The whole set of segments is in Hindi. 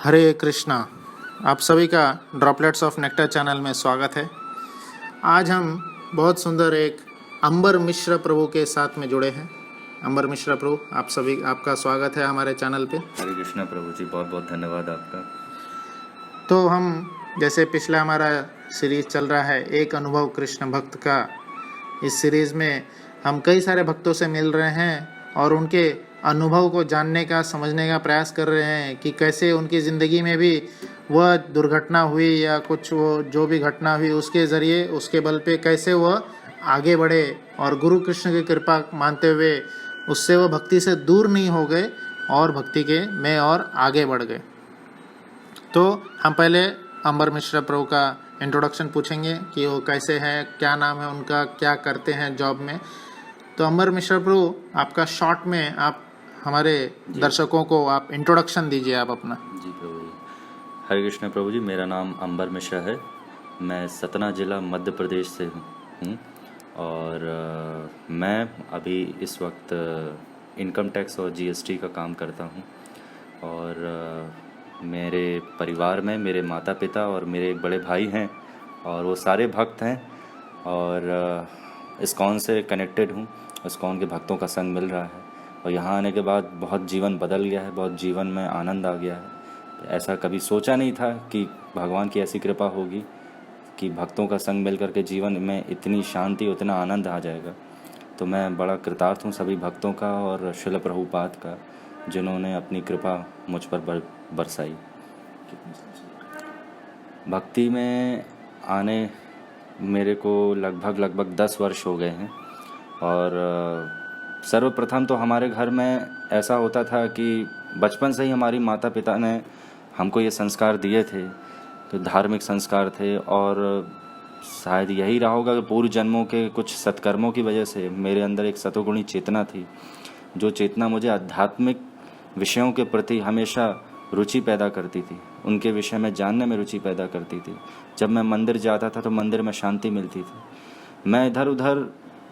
हरे कृष्णा। आप सभी का ड्रॉपलेट्स ऑफ नेक्टर चैनल में स्वागत है। आज हम बहुत सुंदर एक अंबर मिश्र प्रभु के साथ में जुड़े हैं। अंबर मिश्र प्रभु, आपका स्वागत है हमारे चैनल पे। हरे कृष्णा प्रभु जी, बहुत बहुत धन्यवाद आपका। तो हम जैसे पिछला हमारा सीरीज चल रहा है एक अनुभव कृष्ण भक्त का, इस सीरीज में हम कई सारे भक्तों से मिल रहे हैं और उनके अनुभव को जानने का, समझने का प्रयास कर रहे हैं कि कैसे उनकी ज़िंदगी में भी वह दुर्घटना हुई या कुछ वो जो भी घटना हुई उसके ज़रिए, उसके बल पे कैसे वह आगे बढ़े और गुरु कृष्ण की कृपा मानते हुए उससे वह भक्ति से दूर नहीं हो गए और भक्ति के में और आगे बढ़ गए। तो हम पहले अंबर मिश्रा प्रभु का इंट्रोडक्शन पूछेंगे कि वो कैसे हैं, क्या नाम है उनका, क्या करते हैं जॉब में। तो अंबर मिश्रा प्रभु, आपका शॉर्ट में आप हमारे दर्शकों को आप इंट्रोडक्शन दीजिए आप अपना। जी प्रभु जी, हरे कृष्ण प्रभु जी। मेरा नाम अंबर मिश्रा है। मैं सतना जिला मध्य प्रदेश से हूँ और मैं अभी इस वक्त इनकम टैक्स और जीएसटी का काम करता हूँ। और मेरे परिवार में मेरे माता पिता और मेरे एक बड़े भाई हैं और वो सारे भक्त हैं और इस्कॉन से कनेक्टेड हूँ। इस्कॉन के भक्तों का संग मिल रहा है और यहाँ आने के बाद बहुत जीवन बदल गया है, बहुत जीवन में आनंद आ गया है। ऐसा कभी सोचा नहीं था कि भगवान की ऐसी कृपा होगी कि भक्तों का संग मिल करके जीवन में इतनी शांति, उतना आनंद आ जाएगा। तो मैं बड़ा कृतार्थ हूँ सभी भक्तों का और श्रील प्रभुपाद का, जिन्होंने अपनी कृपा मुझ पर बरसाई। भक्ति में आने मेरे को लगभग 10 वर्ष हो गए हैं और सर्वप्रथम तो हमारे घर में ऐसा होता था कि बचपन से ही हमारी माता पिता ने हमको ये संस्कार दिए थे, तो धार्मिक संस्कार थे और शायद यही रहा होगा कि पूर्व जन्मों के कुछ सत्कर्मों की वजह से मेरे अंदर एक सतोगुणी चेतना थी, जो चेतना मुझे आध्यात्मिक विषयों के प्रति हमेशा रुचि पैदा करती थी, उनके विषय में जानने में रुचि पैदा करती थी। जब मैं मंदिर जाता था तो मंदिर में शांति मिलती थी। मैं इधर उधर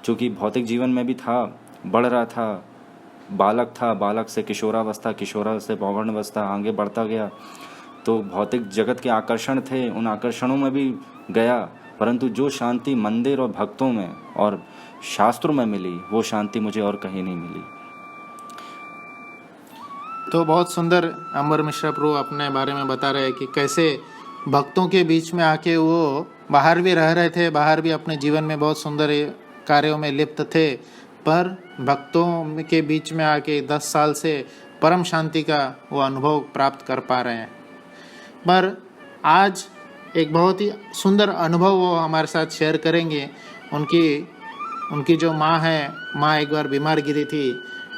चूँकि भौतिक जीवन में भी था, बढ़ रहा था, बालक से किशोरावस्था, किशोरा से पौगंडावस्था, आगे बढ़ता गया तो भौतिक जगत के आकर्षण थे, उन आकर्षणों में भी गया, परंतु जो शांति मंदिर और भक्तों में और शास्त्रों में मिली वो शांति मुझे और कहीं नहीं मिली। तो बहुत सुंदर अंबर मिश्रा प्रभु अपने बारे में बता रहे हैं कि कैसे भक्तों के बीच में आके वो बाहर भी रह रहे थे, बाहर भी अपने जीवन में बहुत सुंदर कार्यों में लिप्त थे, पर भक्तों के बीच में आके 10 साल से परम शांति का वो अनुभव प्राप्त कर पा रहे हैं। पर आज एक बहुत ही सुंदर अनुभव वो हमारे साथ शेयर करेंगे। उनकी जो माँ है, माँ एक बार बीमार गिरी थी।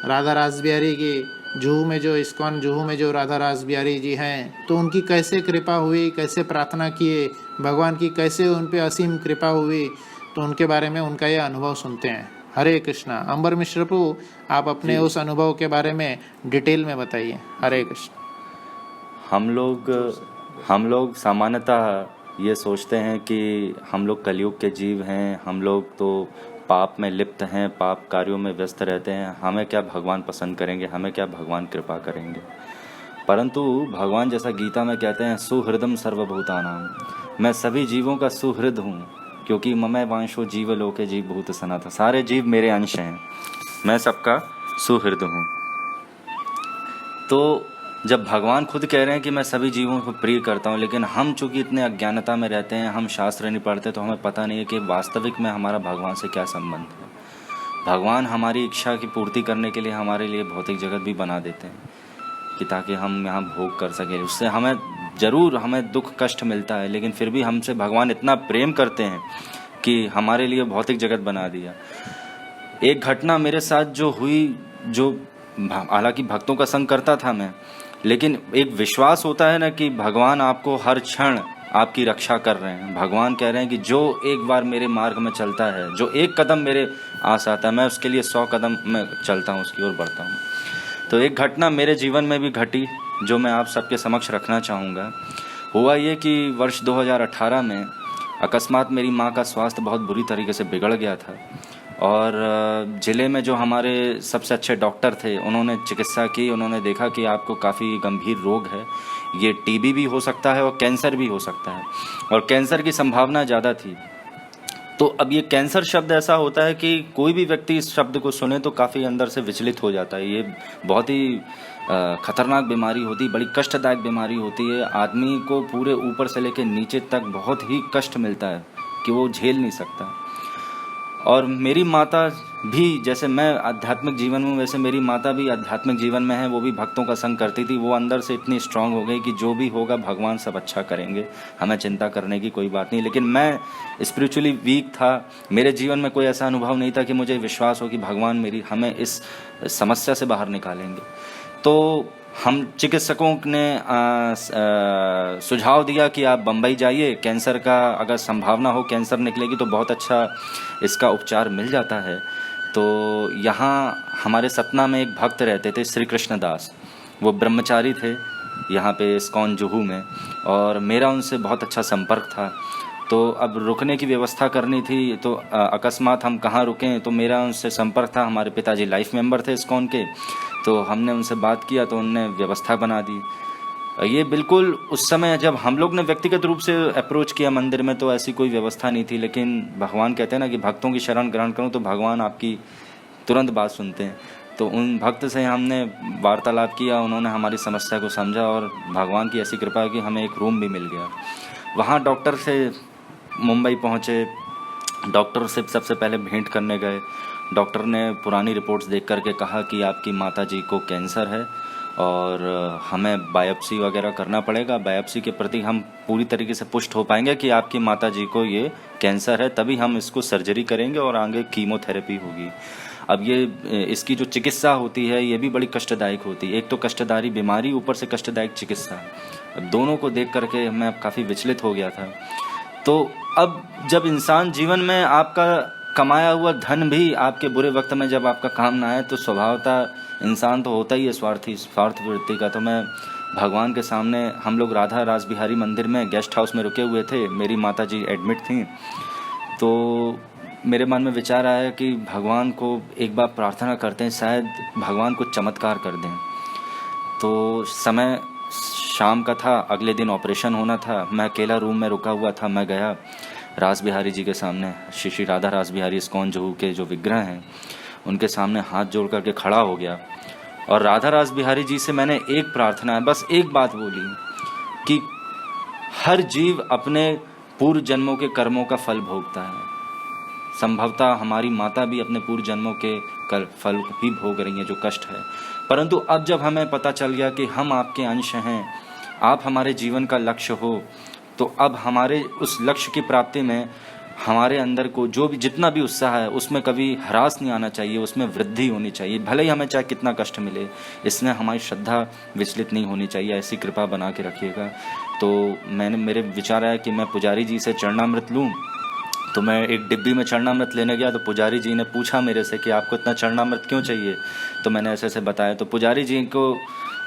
राधा रासबिहारी की जुहू में जो इस्कॉन जुहू में जो राधा रासबिहारी जी हैं, तो उनकी कैसे कृपा हुई, कैसे प्रार्थना किए भगवान की, कैसे उन पे असीम कृपा हुई, तो उनके बारे में उनका ये अनुभव सुनते हैं। हरे कृष्णा। अंबर मिश्र प्रभु, आप अपने उस अनुभव के बारे में डिटेल में बताइए। हरे कृष्ण। हम लोग सामान्यतः ये सोचते हैं कि हम लोग कलयुग के जीव हैं, हम लोग तो पाप में लिप्त हैं, पाप कार्यों में व्यस्त रहते हैं, हमें क्या भगवान पसंद करेंगे, हमें क्या भगवान कृपा करेंगे। परंतु भगवान जैसा गीता में कहते हैं, सुहृदम सर्वभूतानां, मैं सभी जीवों का सुहृद हूँ, क्योंकि ममय वांशो जीव लोके जीव भूत सनातन, सारे जीव मेरे अंश हैं, मैं सबका सुहृद हूँ। तो जब भगवान खुद कह रहे हैं कि मैं सभी जीवों को प्रिय करता हूँ, लेकिन हम चूँकि इतने अज्ञानता में रहते हैं, हम शास्त्र नहीं पढ़ते, तो हमें पता नहीं है कि वास्तविक में हमारा भगवान से क्या संबंध है। भगवान हमारी इच्छा की पूर्ति करने के लिए हमारे लिए भौतिक जगत भी बना देते हैं कि ताकि हम यहाँ भोग कर सकें। उससे हमें दुख कष्ट मिलता है, लेकिन फिर भी हमसे भगवान इतना प्रेम करते हैं कि हमारे लिए भौतिक जगत बना दिया। एक घटना मेरे साथ जो हुई, जो हालांकि भक्तों का संग करता था मैं, लेकिन एक विश्वास होता है ना कि भगवान आपको हर क्षण आपकी रक्षा कर रहे हैं। भगवान कह रहे हैं कि जो एक बार मेरे मार्ग में चलता है, जो एक कदम मेरे आस आता है, मैं उसके लिए 100 कदम में चलता हूँ, उसकी ओर बढ़ता हूँ। तो एक घटना मेरे जीवन में भी घटी जो मैं आप सबके समक्ष रखना चाहूँगा। हुआ ये कि वर्ष 2018 में अकस्मात मेरी माँ का स्वास्थ्य बहुत बुरी तरीके से बिगड़ गया था और ज़िले में जो हमारे सबसे अच्छे डॉक्टर थे उन्होंने चिकित्सा की, उन्होंने देखा कि आपको काफ़ी गंभीर रोग है, ये टीबी भी हो सकता है और कैंसर भी हो सकता है, और कैंसर की संभावना ज़्यादा थी। तो अब ये कैंसर शब्द ऐसा होता है कि कोई भी व्यक्ति इस शब्द को सुने तो काफ़ी अंदर से विचलित हो जाता है। ये बहुत ही खतरनाक बीमारी होती है, बड़ी कष्टदायक बीमारी होती है। आदमी को पूरे ऊपर से लेकर नीचे तक बहुत ही कष्ट मिलता है कि वो झेल नहीं सकता। और मेरी माता भी, जैसे मैं आध्यात्मिक जीवन में, वैसे मेरी माता भी आध्यात्मिक जीवन में है। वो भी भक्तों का संग करती थी। वो अंदर से इतनी स्ट्रांग हो गई कि जो भी होगा भगवान सब अच्छा करेंगे, हमें चिंता करने की कोई बात नहीं। लेकिन मैं स्पिरिचुअली वीक था, मेरे जीवन में कोई ऐसा अनुभव नहीं था कि मुझे विश्वास हो कि भगवान हमें इस समस्या से बाहर निकालेंगे। तो हम चिकित्सकों ने सुझाव दिया कि आप बम्बई जाइए, कैंसर का अगर संभावना हो कैंसर निकलेगी तो बहुत अच्छा इसका उपचार मिल जाता है। तो यहाँ हमारे सतना में एक भक्त रहते थे, श्री कृष्ण दास। वो ब्रह्मचारी थे यहाँ पे इस्कॉन जुहू में, और मेरा उनसे बहुत अच्छा संपर्क था। तो अब रुकने की व्यवस्था करनी थी, तो अकस्मात हम कहाँ रुकें, तो मेरा उनसे संपर्क था। हमारे पिताजी लाइफ मेंबर थे इस्कॉन के, तो हमने उनसे बात किया तो उनने व्यवस्था बना दी। ये बिल्कुल उस समय जब हम लोग ने व्यक्तिगत रूप से अप्रोच किया मंदिर में तो ऐसी कोई व्यवस्था नहीं थी, लेकिन भगवान कहते हैं ना कि भक्तों की शरण ग्रहण करो तो भगवान आपकी तुरंत बात सुनते हैं। तो उन भक्त से हमने वार्तालाप किया, उन्होंने हमारी समस्या को समझा, और भगवान की ऐसी कृपा कि हमें एक रूम भी मिल गया। वहाँ डॉक्टर से मुंबई पहुँचे, डॉक्टर से सबसे पहले भेंट करने गए। डॉक्टर ने पुरानी रिपोर्ट्स देख करके कहा कि आपकी माताजी को कैंसर है और हमें बायोप्सी वगैरह करना पड़ेगा। बायोप्सी के प्रति हम पूरी तरीके से पुष्ट हो पाएंगे कि आपकी माताजी को ये कैंसर है, तभी हम इसको सर्जरी करेंगे और आगे कीमोथेरेपी होगी। अब ये इसकी जो चिकित्सा होती है ये भी बड़ी कष्टदायक होती है। एक तो कष्टदायी बीमारी, ऊपर से कष्टदायक चिकित्सा। अब दोनों को देख करके मैं काफ़ी विचलित हो गया था। तो अब जब इंसान जीवन में आपका कमाया हुआ धन भी आपके बुरे वक्त में जब आपका काम ना आए तो स्वभावतः इंसान तो होता ही है स्वार्थ वृत्ति का। तो मैं भगवान के सामने, हम लोग राधा रास बिहारी मंदिर में गेस्ट हाउस में रुके हुए थे, मेरी माताजी एडमिट थी। तो मेरे मन में विचार आया कि भगवान को एक बार प्रार्थना करते हैं, शायद भगवान कुछ चमत्कार कर दें। तो समय शाम का था, अगले दिन ऑपरेशन होना था। मैं अकेला रूम में रुका हुआ था। मैं गया रास बिहारी जी के सामने, श्री राधा रास बिहारी इस्कॉन जुहू के जो विग्रह हैं उनके सामने हाथ जोड़ करके खड़ा हो गया। और राधा रास बिहारी जी से मैंने एक प्रार्थना, बस एक बात बोली कि हर जीव अपने पूर्व जन्मों के कर्मों का फल भोगता है। संभवतः हमारी माता भी अपने पूर्व जन्मों के फल ही भोग रही हैं, जो कष्ट है। परंतु अब जब हमें पता चल गया कि हम आपके अंश हैं, आप हमारे जीवन का लक्ष्य हो, तो अब हमारे उस लक्ष्य की प्राप्ति में हमारे अंदर को जो भी जितना भी उत्साह है उसमें कभी ह्रास नहीं आना चाहिए, उसमें वृद्धि होनी चाहिए। भले ही हमें चाहे कितना कष्ट मिले, इसमें हमारी श्रद्धा विचलित नहीं होनी चाहिए। ऐसी कृपा बना के रखिएगा। तो मेरे विचार आया कि मैं पुजारी जी से चरणामृत लूँ। तो मैं एक डिब्बी में चरणामृत लेने गया, तो पुजारी जी ने पूछा मेरे से कि आपको इतना चरणामृत क्यों चाहिए। तो मैंने ऐसे ऐसे बताया। तो पुजारी जी को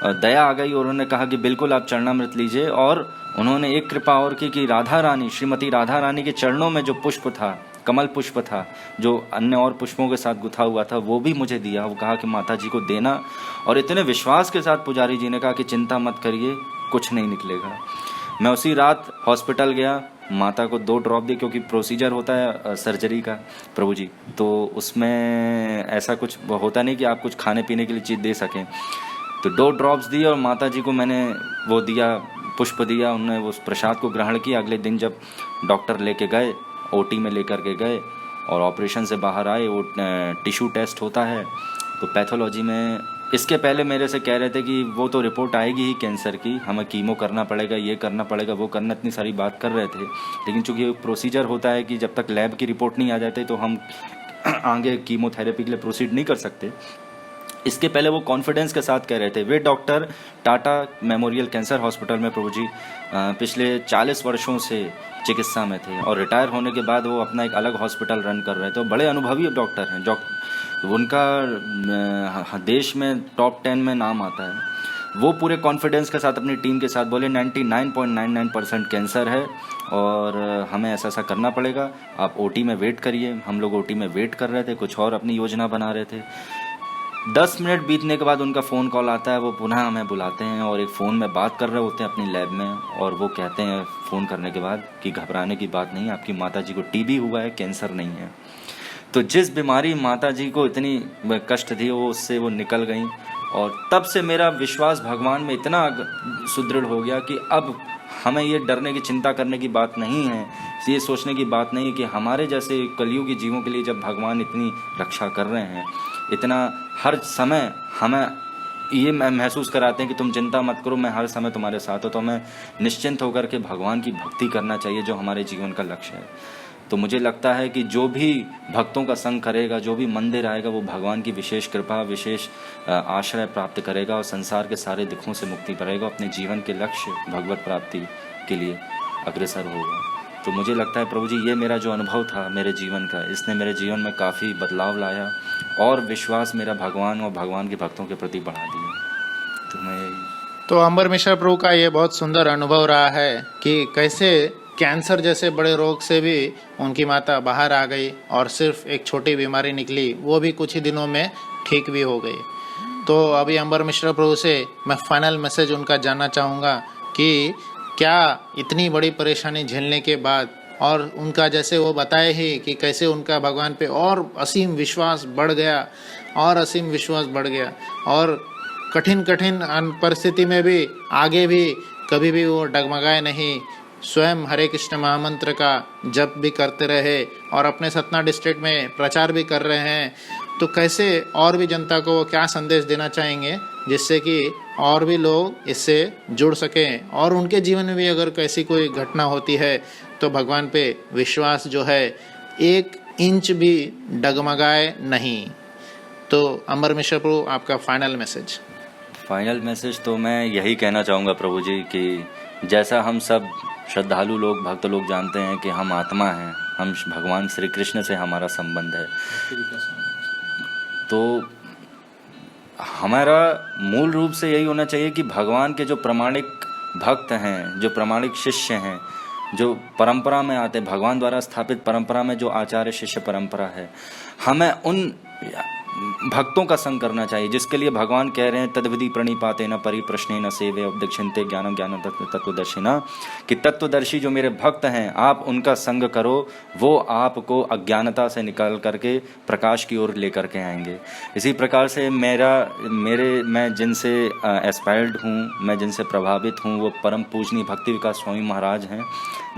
दया आ गई और उन्होंने कहा कि बिल्कुल आप चरणामृत लीजिए। और उन्होंने एक कृपा और की कि राधा रानी, श्रीमती राधा रानी के चरणों में जो पुष्प था, कमल पुष्प था, जो अन्य और पुष्पों के साथ गुथा हुआ था, वो भी मुझे दिया। वो कहा कि माता जी को देना। और इतने विश्वास के साथ पुजारी जी ने कहा कि चिंता मत करिए, कुछ नहीं निकलेगा। मैं उसी रात हॉस्पिटल गया, माता को 2 ड्रॉप दिए, क्योंकि प्रोसीजर होता है सर्जरी का प्रभु जी, तो उसमें ऐसा कुछ होता नहीं कि आप कुछ खाने पीने के लिए चीज़ दे सकें। तो 2 ड्रॉप्स दिए और माता जी को मैंने वो दिया, पुष्प दिया। उन्होंने वो प्रसाद को ग्रहण किया। अगले दिन जब डॉक्टर लेके गए, ओटी में लेकर के गए और ऑपरेशन से बाहर आए, वो टिश्यू टेस्ट होता है। तो पैथोलॉजी में इसके पहले मेरे से कह रहे थे कि वो तो रिपोर्ट आएगी ही कैंसर की, हमें कीमो करना पड़ेगा, ये करना पड़ेगा, वो करना, इतनी सारी बात कर रहे थे। लेकिन चूँकि प्रोसीजर होता है कि जब तक लैब की रिपोर्ट नहीं आ जाती तो हम आगे कीमोथेरेपी के लिए प्रोसीड नहीं कर सकते। इसके पहले वो कॉन्फिडेंस के साथ कह रहे थे। वे doctor Tata memorial cancer hospital में प्रभु जी पिछले 40 वर्षों से चिकित्सा में थे, और रिटायर होने के बाद वो अपना एक अलग हॉस्पिटल रन कर रहे थे। बड़े अनुभवी डॉक्टर हैं, उनका देश में टॉप 10 में नाम आता है। वो पूरे कॉन्फिडेंस के साथ अपनी टीम के साथ बोले 99.99% कैंसर है और हमें ऐसा ऐसा करना पड़ेगा, आप ओटी में वेट करिए। हम लोग ओटी में वेट कर रहे थे, कुछ और अपनी योजना बना रहे थे। 10 मिनट बीतने के बाद उनका फ़ोन कॉल आता है, वो पुनः हमें बुलाते हैं और एक फ़ोन में बात कर रहे होते हैं अपनी लैब में, और वो कहते हैं फ़ोन करने के बाद कि घबराने की बात नहीं, आपकी माताजी को टीबी हुआ है, कैंसर नहीं है। तो जिस बीमारी माताजी को इतनी कष्ट थी वो उससे वो निकल गई, और तब से मेरा विश्वास भगवान में इतना सुदृढ़ हो गया कि अब हमें ये डरने की चिंता करने की बात नहीं है, ये सोचने की बात नहीं है कि हमारे जैसे कलयुगी जीवों के लिए जब भगवान इतनी रक्षा कर रहे हैं, इतना हर समय हमें ये महसूस कराते हैं कि तुम चिंता मत करो, मैं हर समय तुम्हारे साथ हूँ, तो हमें निश्चिंत होकर के भगवान की भक्ति करना चाहिए जो हमारे जीवन का लक्ष्य है। तो मुझे लगता है कि जो भी भक्तों का संग करेगा, जो भी मंदिर आएगा, वो भगवान की विशेष कृपा, विशेष आश्रय प्राप्त करेगा और संसार के सारे दुखों से मुक्ति पाएगा, अपने जीवन के लक्ष्य भगवत प्राप्ति के लिए अग्रसर होगा। तो मुझे लगता है प्रभु जी, ये मेरा जो अनुभव था मेरे जीवन का, इसने मेरे जीवन में काफ़ी बदलाव लाया और विश्वास मेरा भगवान और भगवान के भक्तों के प्रति बढ़ा दिया। तो मैं तो अंबर मिश्रा प्रभु का ये बहुत सुंदर अनुभव रहा है कि कैसे कैंसर जैसे बड़े रोग से भी उनकी माता बाहर आ गई और सिर्फ एक छोटी बीमारी निकली, वो भी कुछ ही दिनों में ठीक भी हो गई। तो अभी अंबर मिश्रा प्रभु से मैं फाइनल मैसेज उनका जानना चाहूँगा कि क्या इतनी बड़ी परेशानी झेलने के बाद, और उनका जैसे वो बताए ही कि कैसे उनका भगवान पे और असीम विश्वास बढ़ गया और असीम विश्वास बढ़ गया, और कठिन परिस्थिति में भी आगे भी कभी भी वो डगमगाए नहीं, स्वयं हरे कृष्ण महामंत्र का जप भी करते रहे और अपने सतना डिस्ट्रिक्ट में प्रचार भी कर रहे हैं। तो कैसे और भी जनता को क्या संदेश देना चाहेंगे जिससे कि और भी लोग इससे जुड़ सकें, और उनके जीवन में भी अगर कैसी कोई घटना होती है तो भगवान पे विश्वास जो है 1 इंच भी डगमगाए नहीं। तो अंबर मिश्रा प्रभु, आपका फाइनल मैसेज। तो मैं यही कहना चाहूँगा प्रभु जी कि जैसा हम सब श्रद्धालु लोग, भक्त लोग जानते हैं कि हम आत्मा हैं, हम भगवान श्री कृष्ण से हमारा संबंध है, तो हमारा मूल रूप से यही होना चाहिए कि भगवान के जो प्रामाणिक भक्त हैं, जो प्रामाणिक शिष्य हैं, जो परंपरा में आते, भगवान द्वारा स्थापित परंपरा में जो आचार्य शिष्य परंपरा है, हमें उन भक्तों का संग करना चाहिए जिसके लिए भगवान कह रहे हैं तद्विधि प्रणिपाते न परिप्रश्ने न सेवे उपदक्षिणते ज्ञानम ज्ञान तत्वदर्शिना, कि तत्वदर्शी जो मेरे भक्त हैं आप उनका संग करो, वो आपको अज्ञानता से निकाल करके प्रकाश की ओर लेकर के आएंगे। इसी प्रकार से मैं जिनसे एस्पायर्ड हूँ, मैं जिनसे प्रभावित हूँ, वो परम पूजनीय भक्ति विकास स्वामी महाराज हैं,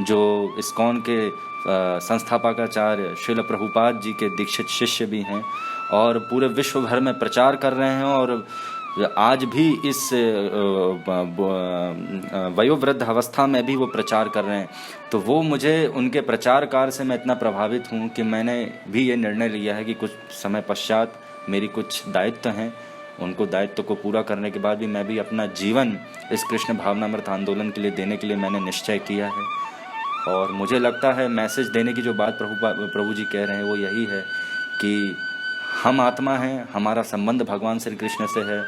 जो इस्कॉन के संस्थापकाचार्य श्रील प्रभुपाद जी के दीक्षित शिष्य भी हैं और पूरे विश्व भर में प्रचार कर रहे हैं, और आज भी इस वयोवृद्ध अवस्था में भी वो प्रचार कर रहे हैं। तो वो मुझे उनके प्रचार कार्य से मैं इतना प्रभावित हूँ कि मैंने भी ये निर्णय लिया है कि कुछ समय पश्चात मेरी कुछ दायित्व हैं, उनको दायित्व को पूरा करने के बाद भी मैं भी अपना जीवन इस कृष्ण भावनामृत आंदोलन के लिए देने के लिए मैंने निश्चय किया है। और मुझे लगता है मैसेज देने की जो बात प्रभु जी कह रहे हैं वो यही है कि हम आत्मा हैं, हमारा संबंध भगवान श्री कृष्ण से है,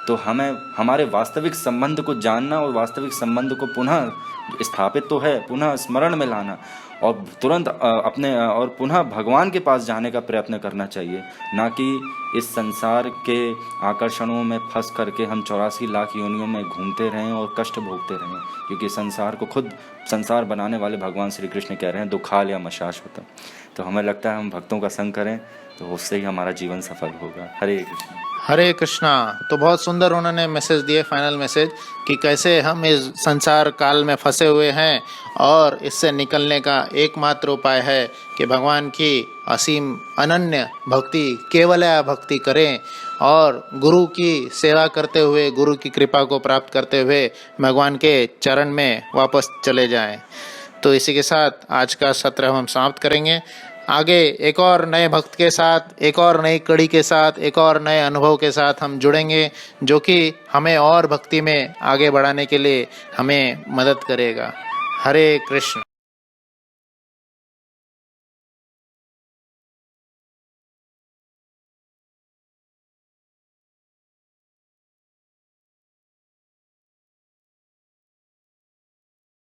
तो हमें हमारे वास्तविक संबंध को जानना और वास्तविक संबंध को पुनः स्थापित तो है, पुनः स्मरण में लाना और तुरंत पुनः भगवान के पास जाने का प्रयत्न करना चाहिए, ना कि इस संसार के आकर्षणों में फंस करके हम 84 लाख योनियों में घूमते रहें और कष्ट भोगते रहें, क्योंकि संसार को खुद संसार बनाने वाले भगवान श्री कृष्ण कह रहे हैं दुखाल या मशाश्वत। तो हमें लगता है हम भक्तों का संग करें तो उससे ही हमारा जीवन सफल होगा। हरे कृष्ण। हरे कृष्णा। तो बहुत सुंदर उन्होंने मैसेज दिए, फाइनल मैसेज, कि कैसे हम इस संसार काल में फंसे हुए हैं और इससे निकलने का एकमात्र उपाय है कि भगवान की असीम अनन्य भक्ति, केवलया भक्ति करें और गुरु की सेवा करते हुए, गुरु की कृपा को प्राप्त करते हुए भगवान के चरण में वापस चले जाएं। तो इसी के साथ आज का सत्र हम समाप्त करेंगे। आगे एक और नए भक्त के साथ, एक और नई कड़ी के साथ, एक और नए अनुभव के साथ हम जुड़ेंगे, जो कि हमें और भक्ति में आगे बढ़ाने के लिए हमें मदद करेगा। हरे कृष्ण।